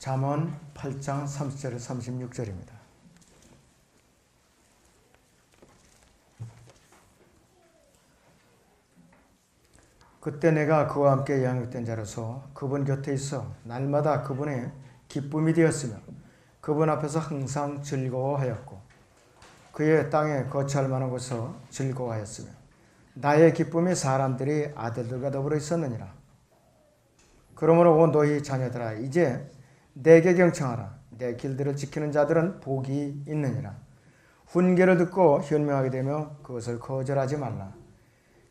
잠언 8장 30절에서 36절입니다. 그때 내가 그와 함께 양육된 자로서 그분 곁에 있어 날마다 그분의 기쁨이 되었으며 그분 앞에서 항상 즐거워하였고 그의 땅에 거처할 만한 곳에서 즐거워하였으며 나의 기쁨이 사람들이 아들들과 더불어 있었느니라. 그러므로 오 너희 자녀들아 이제 내게 경청하라. 내 길들을 지키는 자들은 복이 있느니라. 훈계를 듣고 현명하게 되며 그것을 거절하지 말라.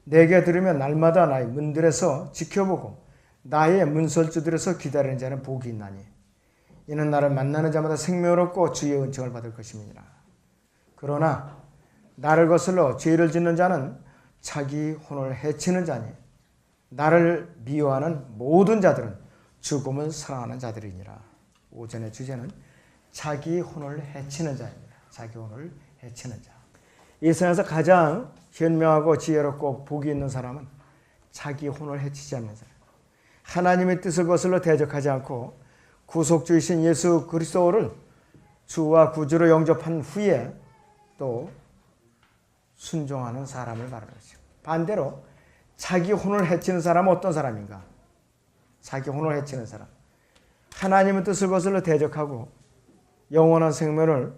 내게 들으면 날마다 나의 문들에서 지켜보고 나의 문설주들에서 기다리는 자는 복이 있나니 이는 나를 만나는 자마다 생명을 얻고 주의 은총을 받을 것임이니라. 그러나 나를 거슬러 죄를 짓는 자는 자기 혼을 해치는 자니 나를 미워하는 모든 자들은 죽음을 사랑하는 자들이니라. 오전의 주제는 자기 혼을 해치는 자입니다. 자기 혼을 해치는 자. 이 세상에서 가장 현명하고 지혜롭고 복이 있는 사람은 자기 혼을 해치지 않는 사람. 하나님의 뜻을 거슬러 대적하지 않고 구속주이신 예수 그리스도를 주와 구주로 영접한 후에 또 순종하는 사람을 말하는 것이죠. 반대로 자기 혼을 해치는 사람은 어떤 사람인가? 자기 혼을 해치는 사람. 하나님의 뜻을 거슬러 대적하고 영원한 생명을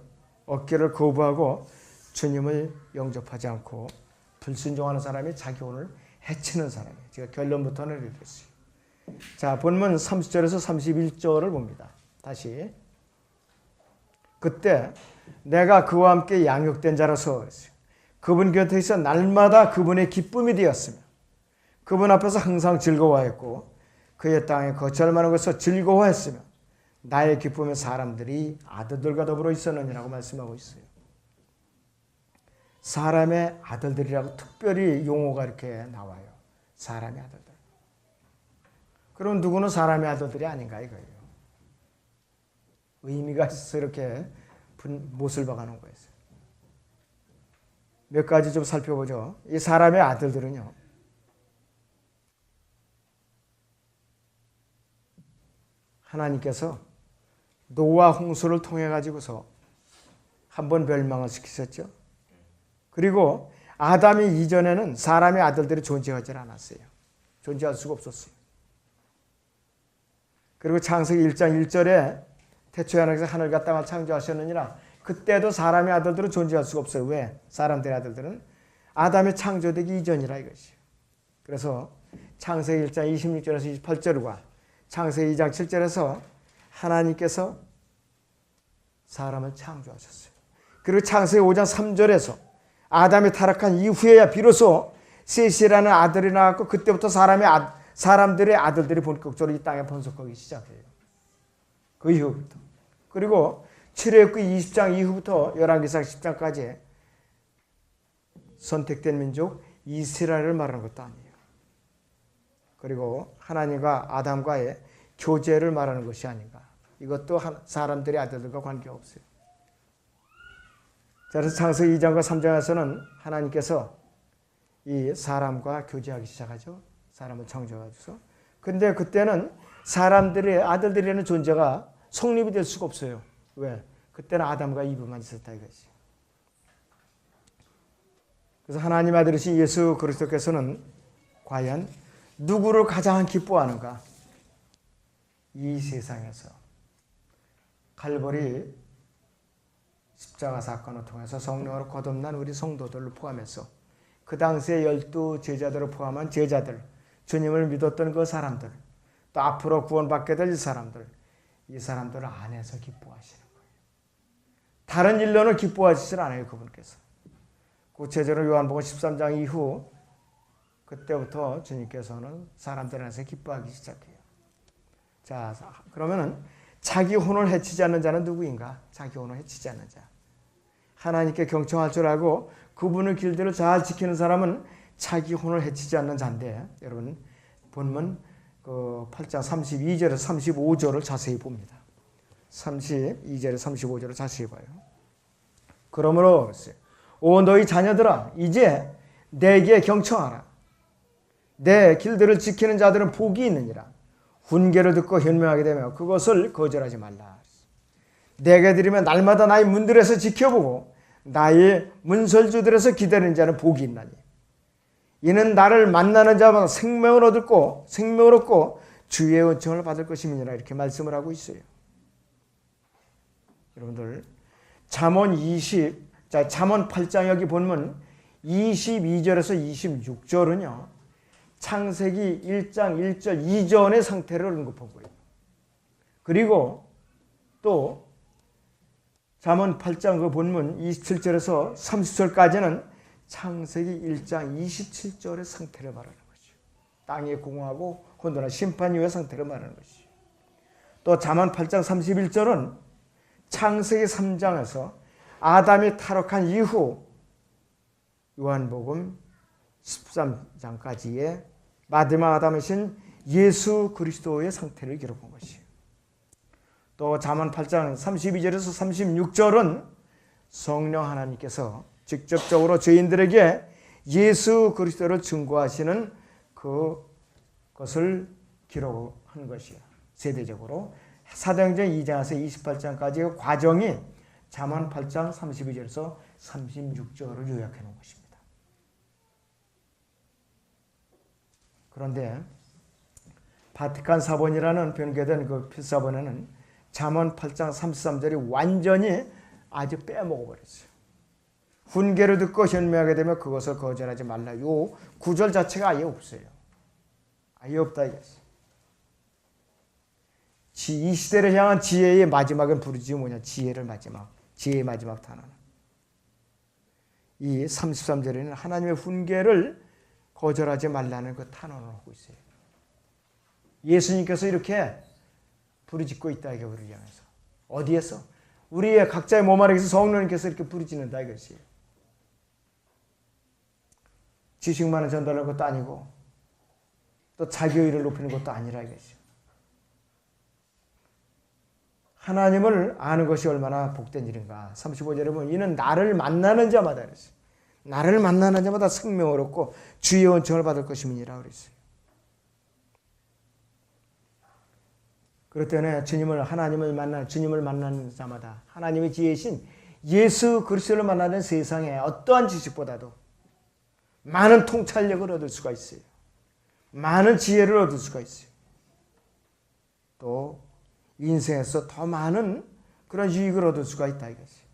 얻기를 거부하고 주님을 영접하지 않고 불순종하는 사람이 자기 혼을 해치는 사람이에요. 제가 결론부터는 이렇게 했어요. 자, 본문 30절에서 31절을 봅니다. 다시. 그때 내가 그와 함께 양육된 자로서 그분 곁에 있어 날마다 그분의 기쁨이 되었으며 그분 앞에서 항상 즐거워했고 그의 땅에 거처할 만한 곳에서 즐거워했으며 나의 기쁨에 사람들이 아들들과 더불어 있었느니라고 말씀하고 있어요. 사람의 아들들이라고 특별히 용어가 이렇게 나와요. 사람의 아들들. 그럼 누구는 사람의 아들들이 아닌가 이거예요. 의미가 있어서 이렇게 못을 박아놓은 거예요. 몇 가지 좀 살펴보죠. 이 사람의 아들들은요. 하나님께서 노아 홍수를 통해 가지고서 한번 멸망을 시키셨죠. 그리고 아담이 이전에는 사람의 아들들이 존재하지 않았어요. 존재할 수가 없었어요. 그리고 창세기 1장 1절에 태초에 하나님께서 하늘과 땅을 창조하셨느니라. 그때도 사람의 아들들은 존재할 수가 없어요. 왜? 사람들의 아들들은 아담의 창조되기 이전이라 이것이에요. 그래서 창세기 1장 26절에서 28절과 창세기 2장 7절에서 하나님께서 사람을 창조하셨어요. 그리고 창세기 5장 3절에서 아담이 타락한 이후에야 비로소 셋이라는 아들이 나왔고 그때부터 사람들의 아들들이 본격적으로 이 땅에 번성하기 시작해요. 그 이후부터. 그리고 출애굽기 20장 이후부터 열왕기상 10장까지 선택된 민족 이스라엘을 말하는 것도 아니에요. 그리고 하나님과 아담과의 교제를 말하는 것이 아닌가. 이것도 사람들의 아들들과 관계없어요. 그래서 창세기 2장과 3장에서는 하나님께서 이 사람과 교제하기 시작하죠. 사람을 창조하셔서. 근데 그때는 사람들의 아들들이라는 존재가 성립이 될 수가 없어요. 왜? 그때는 아담과 이브만 있었다 이거지. 그래서 하나님 아들이신 예수 그리스도께서는 과연 누구를 가장 기뻐하는가? 이 세상에서 칼보리 십자가 사건을 통해서 성령으로 거듭난 우리 성도들을 포함해서 그 당시에 12 제자들을 포함한 제자들, 주님을 믿었던 그 사람들, 또 앞으로 구원받게 될 사람들, 이 사람들을 안에서 기뻐하시는 거예요. 다른 일로는 기뻐하시질 않아요. 그분께서. 구체적으로 요한복음 13장 이후 그때부터 주님께서는 사람들 안에서 기뻐하기 시작해요. 자, 그러면은 자기 혼을 해치지 않는 자는 누구인가? 자기 혼을 해치지 않는 자. 하나님께 경청할 줄 알고 그분의 길들을 잘 지키는 사람은 자기 혼을 해치지 않는 자인데 여러분 본문 8장 32절에서 35절을 자세히 봅니다. 32절에서 35절을 자세히 봐요. 그러므로 오 너희 자녀들아 이제 내게 경청하라. 내 길들을 지키는 자들은 복이 있느니라. 훈계를 듣고 현명하게 되며 그것을 거절하지 말라. 내게 드리면 날마다 나의 문들에서 지켜보고 나의 문설주들에서 기다리는 자는 복이 있나니 이는 나를 만나는 자마다 생명을 얻고 주의 은총을 받을 것임이니라. 이렇게 말씀을 하고 있어요. 여러분들 잠언 8장 여기 본문 22절에서 26절은요. 창세기 1장 1절 이전의 상태를 언급하고요. 그리고 또 잠언 8장 그 본문 27절에서 30절까지는 창세기 1장 27절의 상태를 말하는 거죠. 땅이 공허하고 혼돈한 심판 이후의 상태를 말하는 것이죠. 또 잠언 8장 31절은 창세기 3장에서 아담이 타락한 이후 요한복음 13장까지의 마지막 아담이신 예수 그리스도의 상태를 기록한 것이에요. 또 잠언 8장 32절에서 36절은 성령 하나님께서 직접적으로 죄인들에게 예수 그리스도를 증거하시는 그것을 기록한 것이에요. 세대적으로 사도행전 2장에서 28장까지의 과정이 잠언 8장 32절에서 36절을 요약해 놓은 것입니다. 그런데 바티칸 사본이라는 변개된 그 필사본에는 잠언 8장 33절이 완전히 아주 빼먹어 버렸어요. 훈계를 듣고 현명하게 되면 그것을 거절하지 말라. 요 구절 자체가 아예 없어요. 아예 없다 이거지. 이 시대를 향한 지혜의 마지막은 부르지 뭐냐? 지혜의 마지막 단어는. 이 33절에는 하나님의 훈계를 거절하지 말라는 그 탄원을 하고 있어요. 예수님께서 이렇게 부르짖고 있다 이게 우리를 향해서. 어디에서? 우리의 각자의 몸 안에서 성령님께서 이렇게 부르짖는다 이것이에요. 지식만을 전달하는 것도 아니고 또 자기 의를 높이는 것도 아니라 이것이에요. 하나님을 아는 것이 얼마나 복된 일인가. 35절에 보면 이는 나를 만나는 자마다 그랬어요. 나를 만나는 자마다 생명을 얻고 주의 은총을 받을 것임이니라 그랬어요. 그렇기 때문에 주님을 만나는 자마다 하나님의 지혜이신 예수 그리스도를 만나는 세상에 어떠한 지식보다도 많은 통찰력을 얻을 수가 있어요. 많은 지혜를 얻을 수가 있어요. 또 인생에서 더 많은 그런 유익을 얻을 수가 있다 이것이.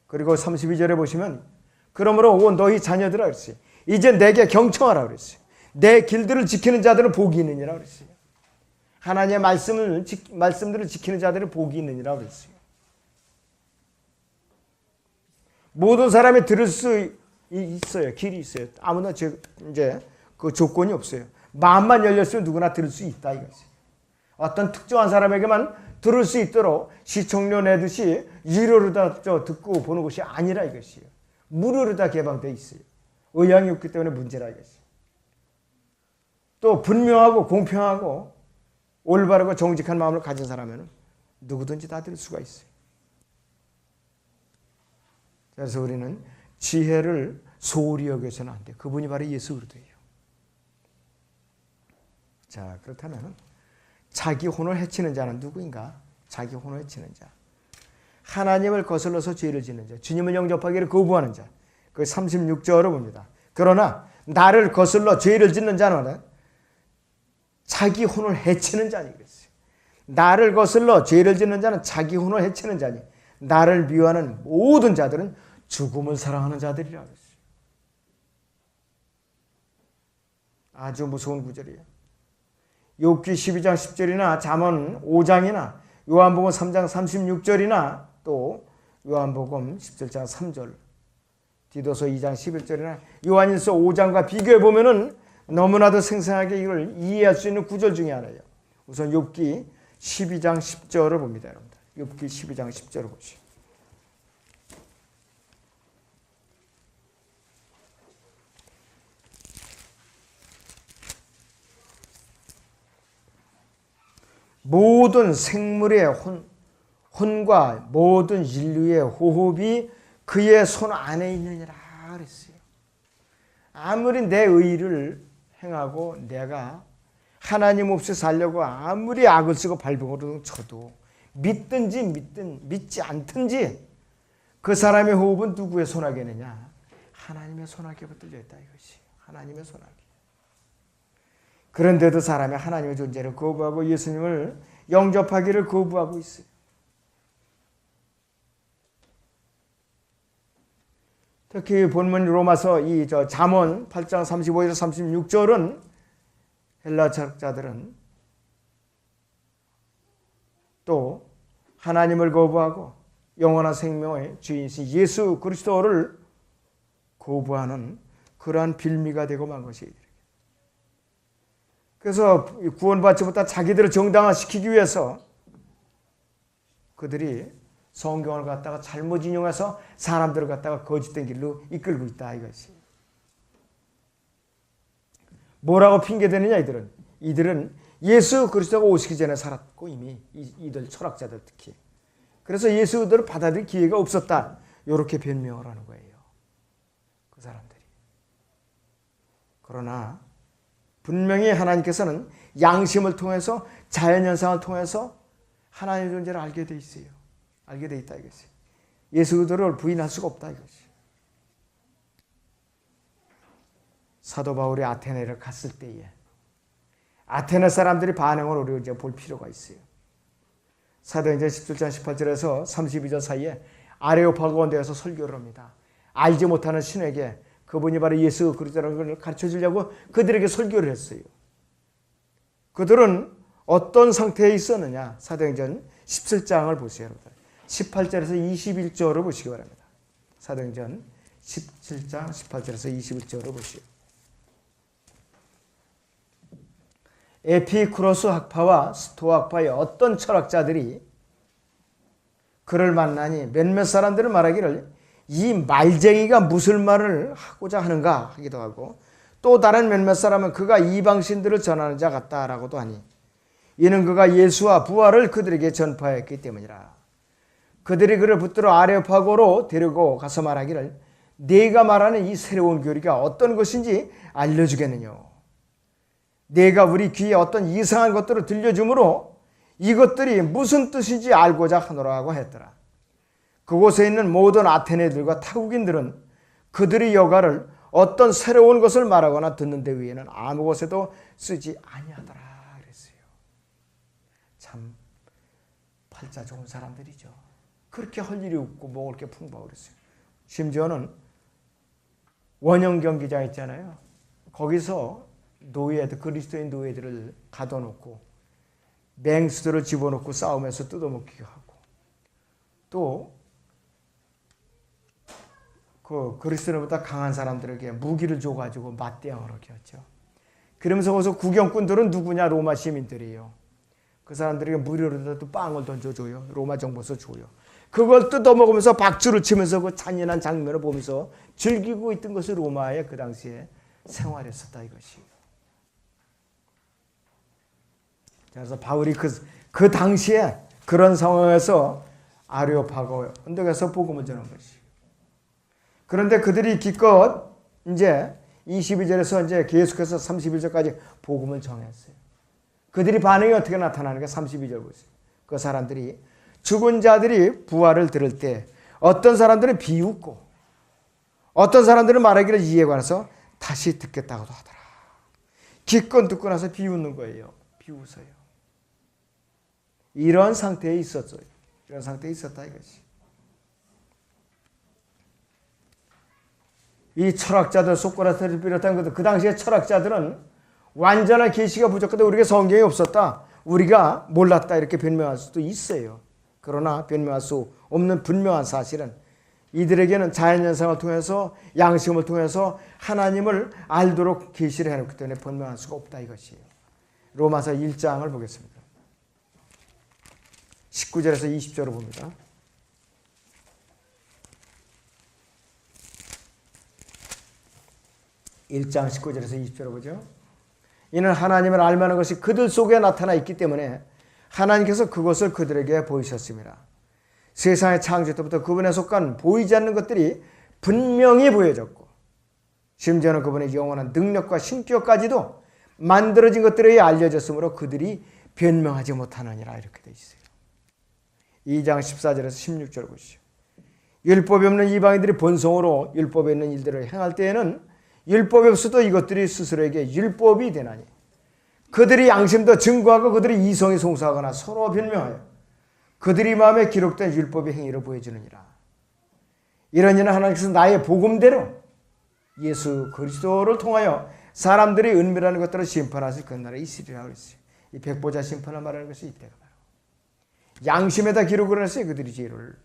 그리고 32절에 보시면 그러므로 오 너희 자녀들아 그랬어요. 이제 내게 경청하라 그랬어요. 내 길들을 지키는 자들은 복이 있느니라 그랬어요. 하나님의 말씀들을 지키는 자들은 복이 있느니라 그랬어요. 모든 사람이 들을 수 있어요. 길이 있어요. 아무나 이제 그 조건이 없어요. 마음만 열렸으면 누구나 들을 수 있다 이것이. 어떤 특정한 사람에게만 들을 수 있도록 시청료 내듯이 유료로 다 듣고 보는 것이 아니라 이것이에요. 무료로 다 개방되어 있어요. 의향이 없기 때문에 문제라 이것이. 또 분명하고 공평하고 올바르고 정직한 마음을 가진 사람은 누구든지 다 들을 수가 있어요. 그래서 우리는 지혜를 소홀히 여겨서는 안 돼요. 그분이 바로 예수 그리스도예요. 자, 그렇다면 자기 혼을 해치는 자는 누구인가? 자기 혼을 해치는 자. 하나님을 거슬러서 죄를 짓는 자. 주님을 영접하기를 거부하는 자. 그 36절을 봅니다. 그러나 나를 거슬러 죄를 짓는 자는 자기 혼을 해치는 자니 그랬어요. 나를 거슬러 죄를 짓는 자는 자기 혼을 해치는 자니 나를 미워하는 모든 자들은 죽음을 사랑하는 자들이라 그랬어요. 아주 무서운 구절이에요. 욥기 12장 10절이나 잠언 5장이나 요한복음 3장 36절이나 또 요한복음 17장 3절 디도서 2장 11절이나 요한일서 5장과 비교해 보면은 너무나도 생생하게 이걸 이해할 수 있는 구절 중에 하나예요. 우선 욥기 12장 10절을 봅니다, 여러분들. 욥기 12장 10절을 보시죠. 모든 생물의 혼과 모든 인류의 호흡이 그의 손 안에 있느니라 그랬어요. 아무리 내 의를 행하고 내가 하나님 없이 살려고 아무리 악을 쓰고 발버둥을 쳐도 믿든지 믿지 않든지 그 사람의 호흡은 누구의 손아귀느냐? 하나님의 손아귀에 붙들려 있다 이것이. 하나님의 손아귀. 그런데도 사람이 하나님의 존재를 거부하고 예수님을 영접하기를 거부하고 있어요. 특히 본문 로마서 잠언 8장 35에서 36절은 헬라 철학자들은 또 하나님을 거부하고 영원한 생명의 주인이신 예수 그리스도를 거부하는 그러한 빌미가 되고 만 것이에요. 그래서 구원받지 못한 자기들을 정당화시키기 위해서 그들이 성경을 갖다가 잘못 인용해서 사람들을 갖다가 거짓된 길로 이끌고 있다 이것이. 뭐라고 핑계대느냐 이들은 예수 그리스도가 오시기 전에 살았고 이미 이들 철학자들 특히. 그래서 예수들을 받아들일 기회가 없었다. 이렇게 변명을 하는 거예요. 그 사람들이. 그러나 분명히 하나님께서는 양심을 통해서 자연현상을 통해서 하나님의 존재를 알게 돼 있어요. 알게 돼 있다 이것이. 예수들을 부인할 수가 없다 이것이. 사도 바울이 아테네를 갔을 때에 아테네 사람들이 반응을 우리가 이제 볼 필요가 있어요. 사도행전 17장 18절에서 32절 사이에 아레오파고에 대해서 설교를 합니다. 알지 못하는 신에게 그분이 바로 예수 그리스도라는 걸 가르쳐 주려고 그들에게 설교를 했어요. 그들은 어떤 상태에 있었느냐? 사도행전 17장을 보세요. 18절에서 21절을 보시기 바랍니다. 사도행전 17장 18절에서 21절을 보시오. 에피쿠로스 학파와 스토아 학파의 어떤 철학자들이 그를 만나니 몇몇 사람들은 말하기를 이 말쟁이가 무슨 말을 하고자 하는가 하기도 하고 또 다른 몇몇 사람은 그가 이방신들을 전하는 자 같다라고도 하니 이는 그가 예수와 부활을 그들에게 전파했기 때문이라. 그들이 그를 붙들어 아레오파고로 데리고 가서 말하기를 네가 말하는 이 새로운 교리가 어떤 것인지 알려주겠느냐. 네가 우리 귀에 어떤 이상한 것들을 들려주므로 이것들이 무슨 뜻인지 알고자 하노라 하고 했더라. 그곳에 있는 모든 아테네들과 타국인들은 그들의 여가를 어떤 새로운 것을 말하거나 듣는 데 위에는 아무 곳에도 쓰지 아니하더라 그랬어요. 참 팔자 좋은 사람들이죠. 그렇게 할 일이 없고 먹을 게 풍부하고 그랬어요. 심지어는 원형 경기장 있잖아요. 거기서 노예들, 그리스도인 노예들을 가둬놓고 맹수들을 집어넣고 싸우면서 뜯어먹기도 하고 또 그 그리스도인보다 강한 사람들에게 무기를 줘가지고 맞대응을 하게 했죠. 그러면서 거기서 구경꾼들은 누구냐? 로마 시민들이에요. 그 사람들에게 무료로라도 빵을 던져줘요. 로마 정부에서 줘요. 그걸 뜯어먹으면서 박수를 치면서 그 잔인한 장면을 보면서 즐기고 있던 것이 로마의 그 당시에 생활이었었다 이것이에요. 그래서 바울이 그 당시에 그런 상황에서 아레오파고 언덕에서 복음을 전한 것이에요. 그런데 그들이 기껏 이제 22절에서 이제 계속해서 31절까지 복음을 정했어요. 그들이 반응이 어떻게 나타나는가? 32절 보세요. 그 사람들이 죽은 자들이 부활을 들을 때 어떤 사람들은 비웃고 어떤 사람들은 말하기를 이에 관해서 다시 듣겠다고도 하더라. 기껏 듣고 나서 비웃는 거예요. 비웃어요. 이런 상태에 있었어요. 이런 상태에 있었다 이것이. 이 철학자들 소크라테스를 비롯한 그 당시의 철학자들은 완전한 계시가 부족하다. 우리가 성경이 없었다. 우리가 몰랐다. 이렇게 변명할 수도 있어요. 그러나 변명할 수 없는 분명한 사실은 이들에게는 자연현상을 통해서 양심을 통해서 하나님을 알도록 계시를 해놓기 때문에 변명할 수가 없다 이것이에요. 로마서 1장을 보겠습니다. 19절에서 20절을 봅니다. 1장 19절에서 20절을 보죠. 이는 하나님을 알만한 것이 그들 속에 나타나 있기 때문에 하나님께서 그것을 그들에게 보이셨습니다. 세상의 창조 때부터 그분에 속한 보이지 않는 것들이 분명히 보여졌고 심지어는 그분의 영원한 능력과 신격까지도 만들어진 것들에 알려졌으므로 그들이 변명하지 못하느니라 이렇게 되어 있어요. 2장 14절에서 16절 보시죠. 율법이 없는 이방인들이 본성으로 율법에 있는 일들을 행할 때에는 율법이 없어도 이것들이 스스로에게 율법이 되나니 그들이 양심도 증거하고 그들이 이성이 송사하거나 서로 변명하여 그들이 마음에 기록된 율법의 행위를 보여주느니라. 이런 일은 하나님께서 나의 복음대로 예수 그리스도를 통하여 사람들이 은밀한 것들을 심판하실 그 날에 있으리라고 했어요. 이 백보자 심판을 말하는 것이 이때가 바로 양심에다 기록을 했어요. 그들이 죄를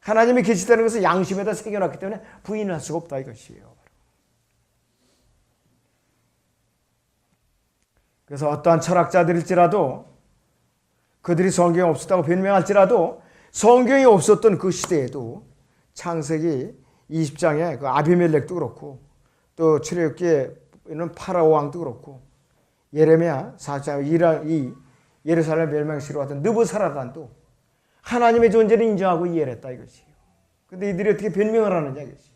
하나님이 계시다는 것을 양심에다 새겨놨기 때문에 부인할 수가 없다 이것이에요. 그래서 어떠한 철학자들일지라도 그들이 성경이 없었다고 변명할지라도 성경이 없었던 그 시대에도 창세기 20장에 그 아비멜렉도 그렇고 또 출애굽기에 있는 파라오 왕도 그렇고 예레미야 4장 이 예루살렘 멸망시로 왔던 느부사라단도 하나님의 존재를 인정하고 이해했다 이것이에요. 그런데 이들이 어떻게 변명을 하느냐 이것이.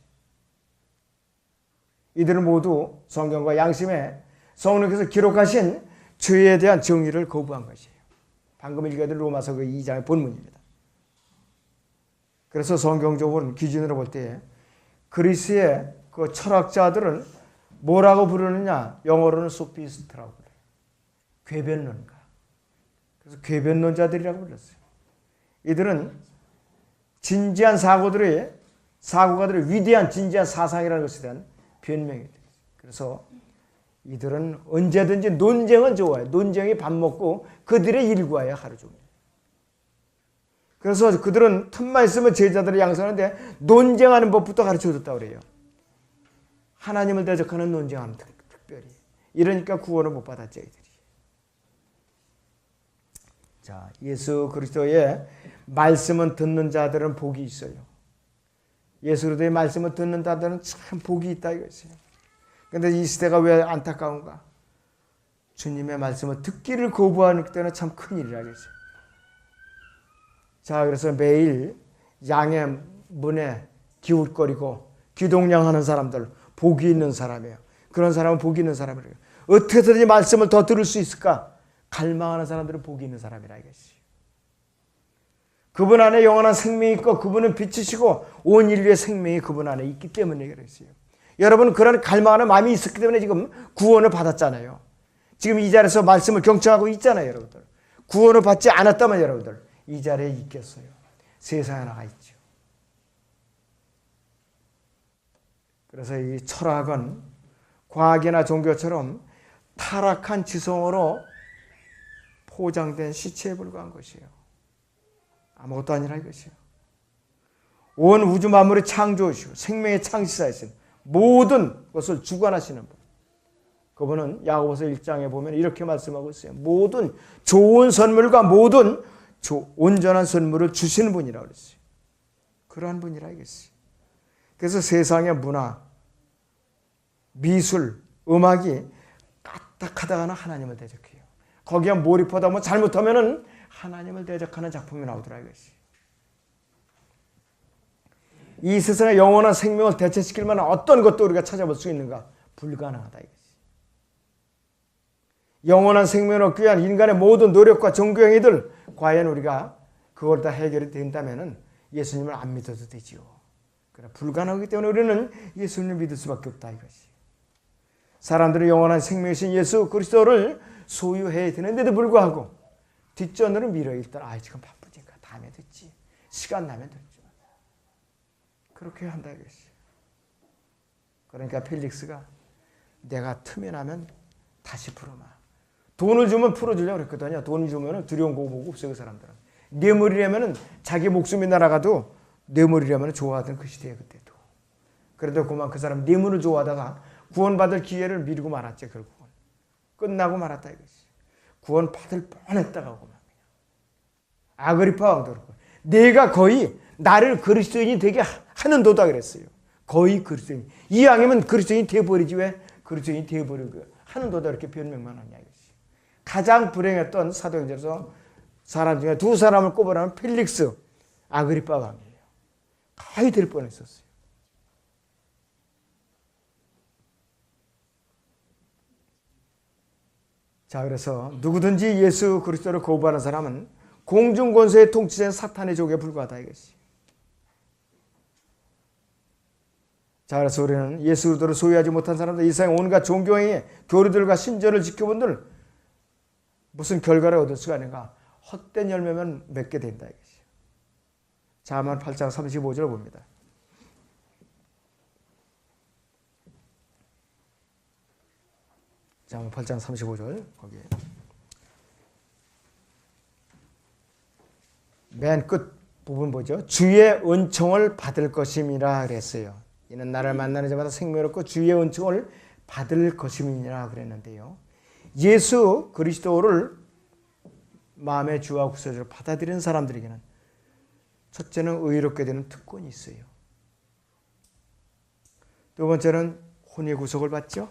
이들은 모두 성경과 양심에 성령께서 기록하신 죄에 대한 정의를 거부한 것이에요. 방금 읽어드린 로마서 그 2장의 본문입니다. 그래서 성경적으로 기준으로 볼 때 그리스의 그 철학자들은 뭐라고 부르느냐? 영어로는 소피스트라고 그래요. 궤변론가. 그래서 궤변론자들이라고 불렀어요. 이들은 진지한 사고가들의 위대한 진지한 사상이라는 것에 대한 변명이 돼요. 그래서 이들은 언제든지 논쟁은 좋아요. 논쟁이 밥 먹고 그들의 일과예요. 하루 종일. 그래서 그들은 틈만 있으면 제자들을 양성하는데 논쟁하는 법부터 가르쳐줬다고 그래요. 하나님을 대적하는 논쟁하는 특별히. 이러니까 구원을 못 받았죠. 이들이. 자, 예수 그리스도의 말씀은 듣는 자들은 복이 있어요. 예수 그리스도의 말씀을 듣는 자들은 참 복이 있다 이것이에요. 그런데 이 시대가 왜 안타까운가? 주님의 말씀을 듣기를 거부하는 때는 참 큰일이라 그랬어요. 자, 그래서 매일 양의 문에 기웃거리고 귀동냥하는 사람들 복이 있는 사람이에요. 그런 사람은 복이 있는 사람이에요. 어떻게든지 말씀을 더 들을 수 있을까? 갈망하는 사람들은 복이 있는 사람이라 이것이. 그분 안에 영원한 생명이 있고 그분은 빛이시고 온 인류의 생명이 그분 안에 있기 때문에 그랬어요. 여러분 그런 갈망하는 마음이 있었기 때문에 지금 구원을 받았잖아요. 지금 이 자리에서 말씀을 경청하고 있잖아요. 여러분들. 구원을 받지 않았다면 여러분들 이 자리에 있겠어요. 세상에 나가 있죠. 그래서 이 철학은 과학이나 종교처럼 타락한 지성으로 포장된 시체에 불과한 것이에요. 아무것도 아니라 이것이에요. 온 우주 만물의 창조주시고 생명의 창시자이신 모든 것을 주관하시는 분. 그분은 야고보서 1장에 보면 이렇게 말씀하고 있어요. 모든 좋은 선물과 모든 온전한 선물을 주시는 분이라고 그랬어요. 그러한 분이라 이겠어요. 그래서 세상의 문화, 미술, 음악이 까딱하다가는 하나님을 대적해요. 거기에 몰입하다 뭐 잘못하면은 하나님을 대적하는 작품이 나오더라 이것이. 이 세상의 영원한 생명을 대체시킬 만한 어떤 것도 우리가 찾아볼 수 있는가? 불가능하다 이것이. 영원한 생명을 얻기 위한 인간의 모든 노력과 종교행위들 과연 우리가 그걸 다 해결이 된다면은 예수님을 안 믿어도 되지요. 그래 불가능하기 때문에 우리는 예수님을 믿을 수밖에 없다 이것이. 사람들은 영원한 생명이신 예수 그리스도를 소유해야 되는데도 불구하고 뒷전으로 밀어 일단 지금 바쁘니까 다음에 듣지. 시간 나면 듣지. 그렇게 한다 이것이. 그러니까 펠릭스가 내가 틈이 나면 다시 풀어마. 돈을 주면 풀어주려고 그랬거든요. 돈을 주면 두려운 거 보고 없어요. 그 사람들은. 뇌물이라면 자기 목숨이 날아가도 뇌물이라면 좋아하던 그 시대에 그때도. 그래도 그만 그 사람 뇌물을 좋아하다가 구원받을 기회를 미루고 말았죠. 결국은. 끝나고 말았다 이것이. 구원받을 뻔했다가 그만. 아그리파 왕도 그렇고. 내가 거의 나를 그리스도인이 되게 하는 도다 그랬어요. 거의 그리스도인. 이왕이면 그리스도인이 돼버리지 왜 그리스도인이 돼버리고 하는 도다 이렇게 변명만 하냐 이것이. 가장 불행했던 사도행전에서 사람 중에 두 사람을 꼽으라면 펠릭스, 아그리파 왕이에요. 거의 될 뻔했었어요. 자, 그래서 누구든지 예수 그리스도를 거부하는 사람은 공중권세의 통치자인 사탄의 족에 불과하다 이것이. 자, 그래서 우리는 예수 그리스도를 소유하지 못한 사람들, 이 세상 온갖 종교행위, 교리들과 신절을 지켜본들 무슨 결과를 얻을 수가 있는가? 헛된 열매만 맺게 된다 이것이. 잠언 8장 35절 봅니다. 잠언 8장 35절 거기에 맨 끝 부분 보죠. 주의 은총을 받을 것임이라 그랬어요. 이는 나를 만나는 자마다 생명을 얻고 주의 은총을 받을 것임이라 그랬는데요. 예수 그리스도를 마음의 주와 구세주로 받아들이는 사람들에게는 첫째는 의롭게 되는 특권이 있어요. 두 번째는 혼의 구속을 받죠.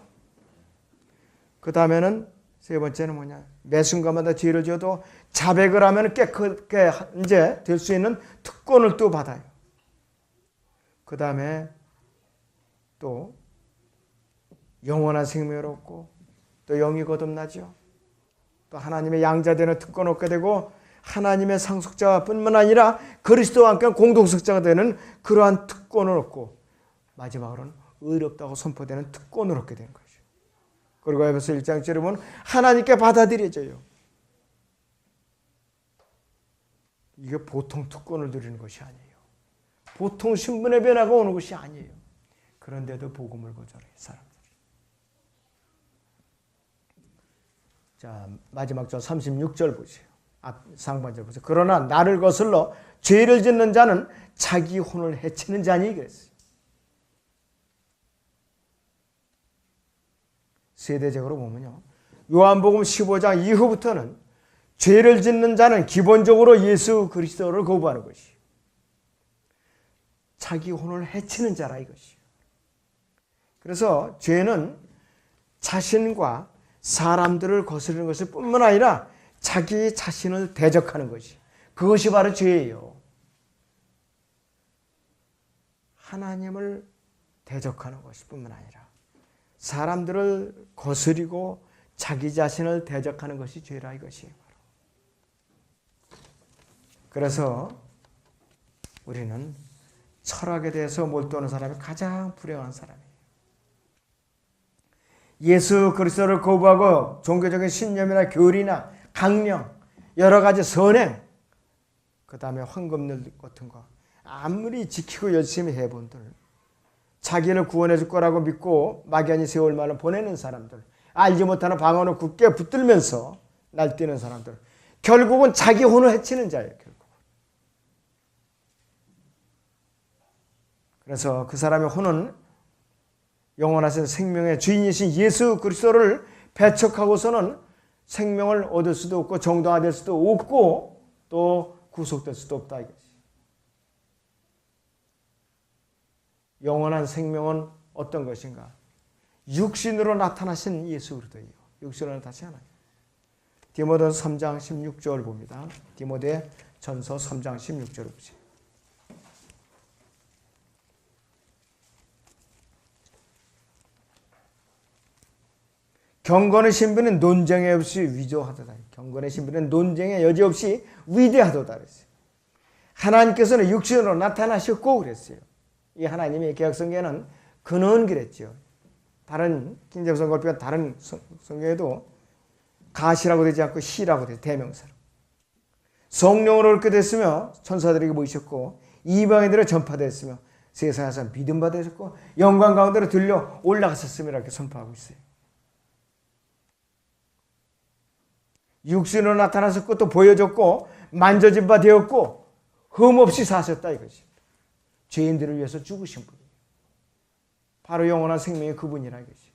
그 다음에는 세 번째는 뭐냐? 매 순간마다 죄를 지어도 자백을 하면 깨끗게 이제 될 수 있는 특권을 또 받아요. 그 다음에 또 영원한 생명을 얻고 또 영이 거듭나죠. 또 하나님의 양자되는 특권을 얻게 되고 하나님의 상속자뿐만 아니라 그리스도와 함께 공동석자가 되는 그러한 특권을 얻고 마지막으로는 의롭다고 선포되는 특권을 얻게 되는 거죠. 그리고 에베소 1장 7절에 보면 하나님께 받아들여져요. 이게 보통 특권을 누리는 것이 아니에요. 보통 신분의 변화가 오는 것이 아니에요. 그런데도 복음을 거절해요, 사람들이. 자, 마지막 절 36절 보세요. 앞 상반절 보세요. 그러나 나를 거슬러 죄를 짓는 자는 자기 혼을 해치는 자니 그랬어요. 세대적으로 보면요. 요한복음 15장 이후부터는 죄를 짓는 자는 기본적으로 예수 그리스도를 거부하는 것이에요. 자기 혼을 해치는 자라 이것이에요. 그래서 죄는 자신과 사람들을 거스르는 것일 뿐만 아니라 자기 자신을 대적하는 것이, 그것이 바로 죄예요. 하나님을 대적하는 것일 뿐만 아니라 사람들을 거스리고 자기 자신을 대적하는 것이 죄라 이것이에요. 그래서 우리는 철학에 대해서 몰두하는 사람이 가장 불행한 사람이에요. 예수 그리스도를 거부하고 종교적인 신념이나 교리나 강령, 여러 가지 선행, 그 다음에 황금률 같은 거 아무리 지키고 열심히 해본들, 자기를 구원해 줄 거라고 믿고 막연히 세월만을 보내는 사람들, 알지 못하는 방언을 굳게 붙들면서 날뛰는 사람들, 결국은 자기 혼을 해치는 자예요. 결국. 그래서 그 사람의 혼은 영원하신 생명의 주인이신 예수 그리스도를 배척하고서는 생명을 얻을 수도 없고 정당화될 수도 없고 또 구속될 수도 없다 이거지. 영원한 생명은 어떤 것인가? 육신으로 나타나신 예수 그리스도예요. 육신으로 나타나신 하나님. 디모데전서 3장 16절 봅니다. 디모데전서 3장 16절 보세요. 경건의 신분은 논쟁에 없이 위조하도다. 경건의 신분은 논쟁에 여지없이 위대하도다 그랬어요. 하나님께서는 육신으로 나타나셨고 그랬어요. 이 하나님의 개혁성경에는 그는 그랬죠. 다른 킹제임스 성경 다른 성경에도 가시라고 되지 않고 시라고 되죠. 대명사로. 성령으로 그렇게 됐으며 천사들에게 모이셨고 이방인들을 전파되었으며 세상에서 믿음받으셨고 영광 가운데로 들려 올라가셨으며 이렇게 선포하고 있어요. 육신으로 나타나셨고 또 보여졌고 만져진 바 되었고 흠없이 사셨다 이것이. 죄인들을 위해서 죽으신 분이에요. 바로 영원한 생명의 그분이라 이것이.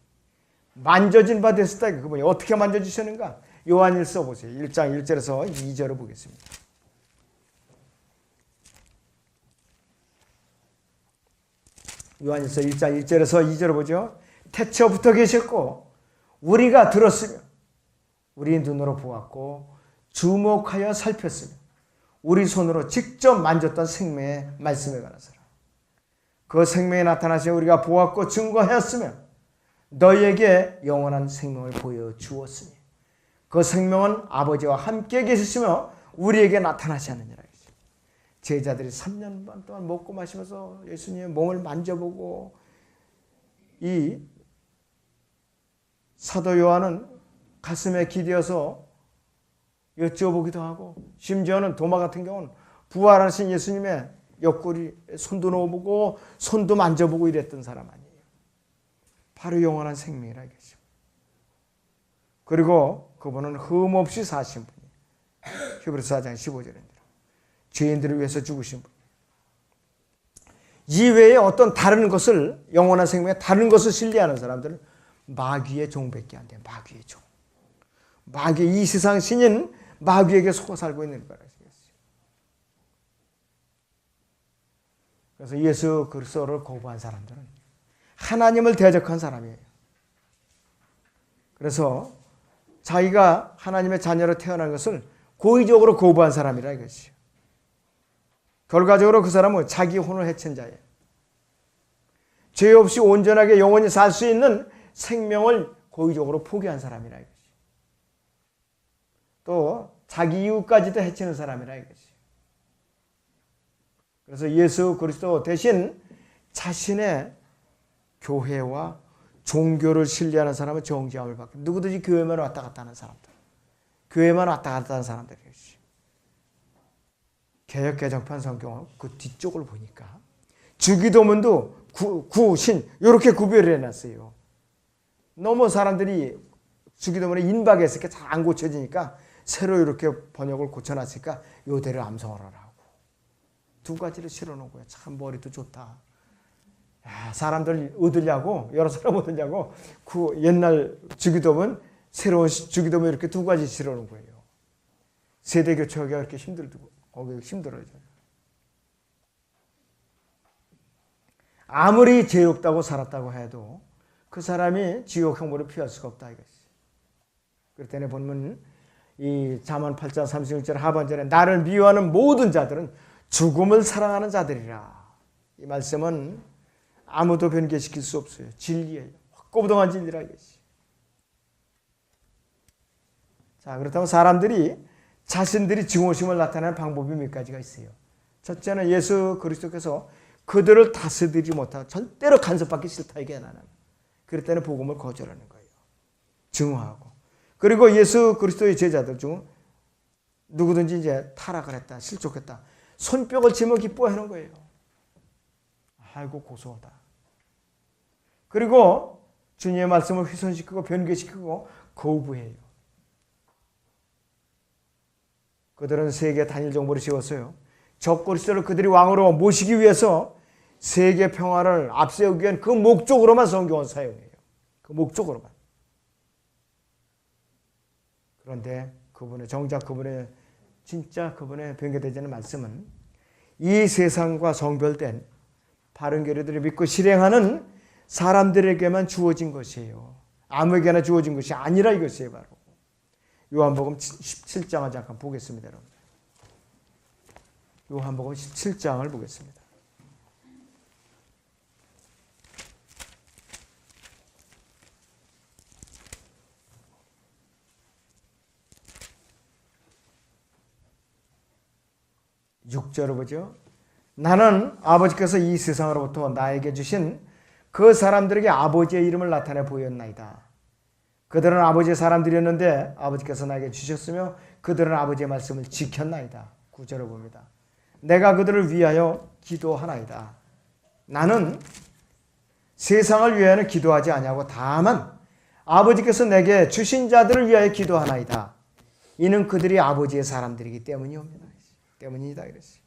만져진 바 됐었다 그분이. 어떻게 만져주셨는가? 요한일서 보세요. 1장 1절에서 2절을 보겠습니다. 요한일서 1장 1절에서 2절을 보죠. 태초부터 계셨고 우리가 들었으며 우리 눈으로 보았고 주목하여 살폈으며 우리 손으로 직접 만졌던 생명의 말씀에 관해서 그 생명에 나타나시 우리가 보았고 증거하였으며 너희에게 영원한 생명을 보여주었으니 그 생명은 아버지와 함께 계셨으며 우리에게 나타나셨느니라. 제자들이 3년 반 동안 먹고 마시면서 예수님의 몸을 만져보고, 이 사도 요한은 가슴에 기대어서 여쭤보기도 하고, 심지어는 도마 같은 경우는 부활하신 예수님의 옆구리 손도 넣어보고 손도 만져보고 이랬던 사람 아니에요. 바로 영원한 생명이라 이것입니다. 그리고 그분은 흠없이 사신 분이에요. 히브리서 4장 15절입니다. 죄인들을 위해서 죽으신 분. 이외에 어떤 다른 것을, 영원한 생명에 다른 것을 신뢰하는 사람들은 마귀의 종밖에 안 돼요. 마귀의 종. 마귀, 이 세상 신인 마귀에게 속아 살고 있는 거라. 그래서 예수 그리스도를 거부한 사람들은 하나님을 대적한 사람이에요. 그래서 자기가 하나님의 자녀로 태어난 것을 고의적으로 거부한 사람이라 이것이요. 결과적으로 그 사람은 자기 혼을 해친 자예요. 죄 없이 온전하게 영원히 살 수 있는 생명을 고의적으로 포기한 사람이라 이것이요. 또 자기 이웃까지도 해치는 사람이라 이것이요. 그래서 예수 그리스도 대신 자신의 교회와 종교를 신뢰하는 사람은 정죄함을 받고, 누구든지 교회만 왔다 갔다 하는 사람들, 교회만 왔다 갔다 하는 사람들이었어요. 개역 개정판 성경은 그 뒤쪽을 보니까 주기도문도 구, 신 이렇게 구별을 해놨어요. 너무 사람들이 주기도문에 인박했으니까 잘 안 고쳐지니까 새로 이렇게 번역을 고쳐놨으니까 요대를 암송을 하라고 두 가지를 실어놓은 거예요. 참 머리도 좋다. 야, 사람들 얻으려고, 여러 사람 얻으려고 그 옛날 주기도문, 새로운 주기도문 이렇게 두 가지 실어놓은 거예요. 세대 교체하기가 그렇게 힘들어요. 아무리 죄롭다고 살았다고 해도 그 사람이 지옥 형벌을 피할 수가 없다 이것이. 그럴 때는 보면 이 잠언 8장 36절 하반절에 나를 미워하는 모든 자들은 죽음을 사랑하는 자들이라. 이 말씀은 아무도 변개시킬 수 없어요. 진리예요. 확고부동한 진리라 이것이. 자, 그렇다면 사람들이 자신들이 증오심을 나타내는 방법이 몇 가지가 있어요. 첫째는 예수 그리스도께서 그들을 다스리지 못하고 절대로 간섭받기 싫다 이게 나는. 그럴 때는 복음을 거절하는 거예요. 증오하고. 그리고 예수 그리스도의 제자들 중 누구든지 이제 타락을 했다, 실족했다, 손뼉을 치며 기뻐하는 거예요. 아이고 고소하다. 그리고 주님의 말씀을 훼손시키고 변개시키고 거부해요. 그들은 세계 단일 정부를 세웠어요. 적그리스도를 그들이 왕으로 모시기 위해서 세계 평화를 앞세우기 위한 그 목적으로만 성경을 사용해요. 그 목적으로만. 그런데 정작 그분의 변개되지 않은 말씀은 이 세상과 성별된 바른 교리들을 믿고 실행하는 사람들에게만 주어진 것이에요. 아무에게나 주어진 것이 아니라 이것이에요. 바로 요한복음 17장을 잠깐 보겠습니다. 여러분. 요한복음 17장을 보겠습니다. (6절을) 보죠. 나는 아버지께서 이 세상으로부터 나에게 주신 그 사람들에게 아버지의 이름을 나타내 보였나이다. 그들은 아버지의 사람들이었는데 아버지께서 나에게 주셨으며 그들은 아버지의 말씀을 지켰나이다. 9절을 봅니다. 내가 그들을 위하여 기도하나이다. 나는 세상을 위하여는 기도하지 아니하고 다만 아버지께서 내게 주신 자들을 위하여 기도하나이다. 이는 그들이 아버지의 사람들이기 때문이옵니다. 때문이다 그랬어요.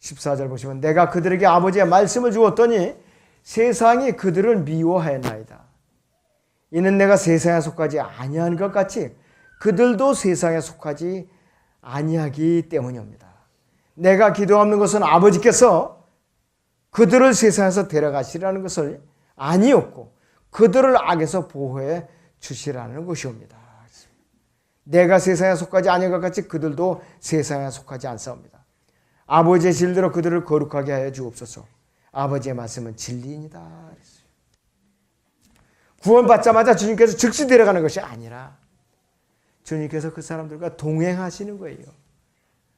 14절 보시면 내가 그들에게 아버지의 말씀을 주었더니 세상이 그들을 미워하였나이다. 이는 내가 세상에 속하지 아니한 것 같이 그들도 세상에 속하지 아니하기 때문입니다. 내가 기도하는 것은 아버지께서 그들을 세상에서 데려가시라는 것을 아니었고 그들을 악에서 보호해 주시라는 것이옵니다. 내가 세상에 속하지 아니한 것 같이 그들도 세상에 속하지 않사옵니다. 아버지의 진리로 그들을 거룩하게 하여 주옵소서. 아버지의 말씀은 진리입니다. 구원받자마자 주님께서 즉시 데려가는 것이 아니라 주님께서 그 사람들과 동행하시는 거예요.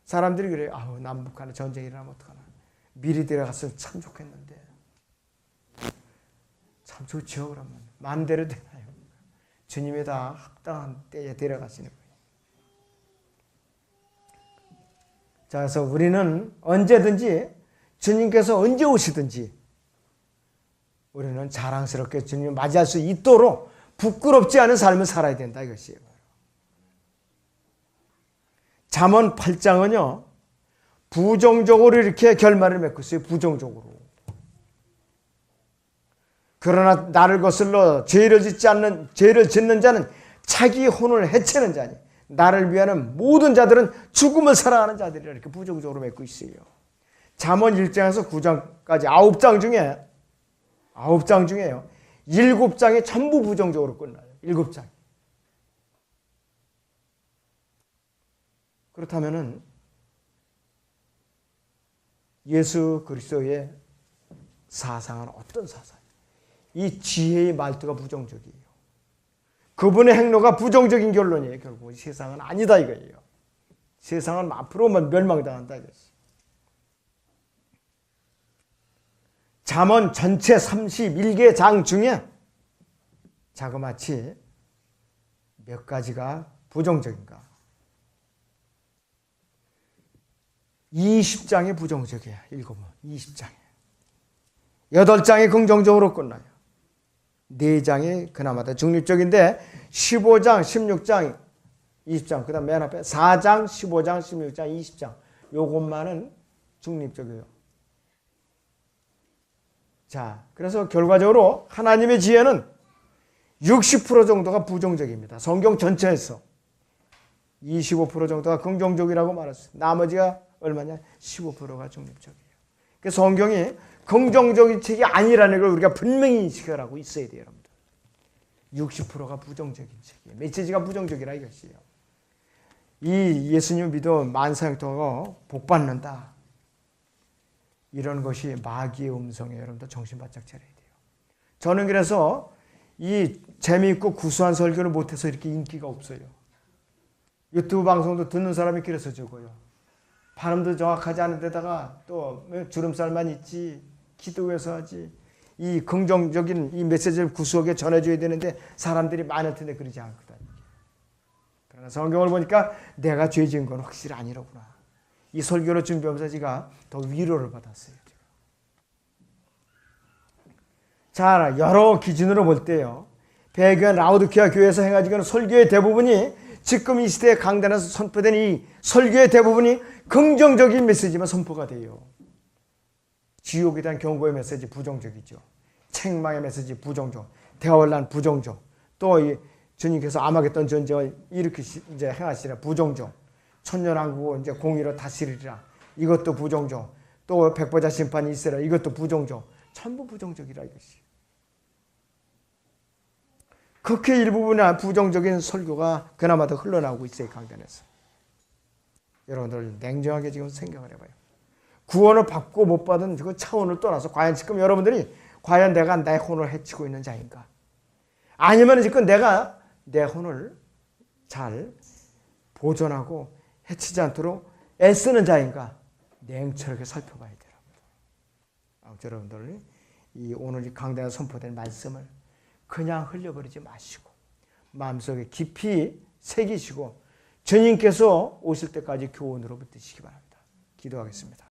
사람들이 그래요. 아우, 남북한에 전쟁이 일어나면 어떡하나. 미리 데려갔으면 참 좋겠는데. 참 좋죠, 그러면. 마음대로 되나요? 주님이 다 합당한 때에 데려가시는 거예요. 자, 그래서 우리는 언제든지 주님께서 언제 오시든지 우리는 자랑스럽게 주님을 맞이할 수 있도록 부끄럽지 않은 삶을 살아야 된다 이것이에요. 잠언 8장은요. 부정적으로 이렇게 결말을 맺고 있어요. 부정적으로. 그러나 나를 거슬러 죄를 짓는 자는 자기 혼을 해치는 자니 나를 위하는 모든 자들은 죽음을 사랑하는 자들이라 이렇게 부정적으로 맺고 있어요. 잠언 1장에서 9장까지 9장 중에요. 7장이 전부 부정적으로 끝나요. 7장. 그렇다면은 예수 그리스도의 사상은 어떤 사상이에요? 이 지혜의 말투가 부정적이에요. 그분의 행로가 부정적인 결론이에요. 결국 세상은 아니다 이거예요. 세상은 앞으로만 멸망당한다 이거지. 잠언 전체 31개 장 중에 자그마치 몇 가지가 부정적인가? 20장이 부정적이에요. 읽어보면 20장에 8장이 긍정적으로 끝나요. 4장이 그나마 더 중립적인데 15장, 16장, 20장 그 다음 맨 앞에 4장, 15장, 16장, 20장 요것만은 중립적이에요. 자, 그래서 결과적으로 하나님의 지혜는 60% 정도가 부정적입니다. 성경 전체에서 25% 정도가 긍정적이라고 말했어요. 나머지가 얼마냐? 15%가 중립적이에요. 그래서 성경이 긍정적인 책이 아니라는 걸 우리가 분명히 인식하고 있어야 돼요, 여러분들. 60%가 부정적인 책이에요. 메시지가 부정적이라 이것이에요. 이 예수님 믿어 만사형통하고 복받는다. 이런 것이 마귀의 음성에 여러분들 정신 바짝 차려야 돼요. 저는 그래서 이 재미있고 구수한 설교를 못해서 이렇게 인기가 없어요. 유튜브 방송도 듣는 사람이 그래서 적어요. 발음도 정확하지 않은 데다가 또 주름살만 있지 기도해서 하지 이 긍정적인 이 메시지를 구수하게 전해줘야 되는데 사람들이 많을 텐데 그러지 않거든. 그러나 성경을 보니까 내가 죄 지은 건 확실히 아니로구나. 이 설교를 준비하면서 제가 더 위로를 받았어요. 자, 여러 기준으로 볼 때요. 배교한 라우디케아 교회에서 행하지는 설교의 대부분이 지금 이 시대에 강단에서 선포된 이 설교의 대부분이 긍정적인 메시지만 선포가 돼요. 지옥에 대한 경고의 메시지 부정적이죠. 책망의 메시지 부정적. 대화원란 부정적. 또 이 주님께서 아마겟돈 전쟁을 이렇게 이제 행하시라 부정적. 천년왕국 이제 공의로 다스리리라. 이것도 부정적. 또 백보자 심판이 있으라. 이것도 부정적. 전부 부정적이라 이것이. 그렇게 일부분의 부정적인 설교가 그나마 더 흘러나오고 있어요. 강단에서. 여러분들 냉정하게 지금 생각을 해봐요. 구원을 받고 못 받은 그 차원을 떠나서 과연 지금 여러분들이 과연 내가 내 혼을 해치고 있는 자인가? 아니면 지금 내가 내 혼을 잘 보존하고 해치지 않도록 애쓰는 자인가? 냉철하게 살펴봐야 돼요. 아무튼 여러분들 이 오늘 이 강단에 선포된 말씀을 그냥 흘려버리지 마시고 마음속에 깊이 새기시고 주님께서 오실 때까지 교훈으로 붙드시기 바랍니다. 기도하겠습니다.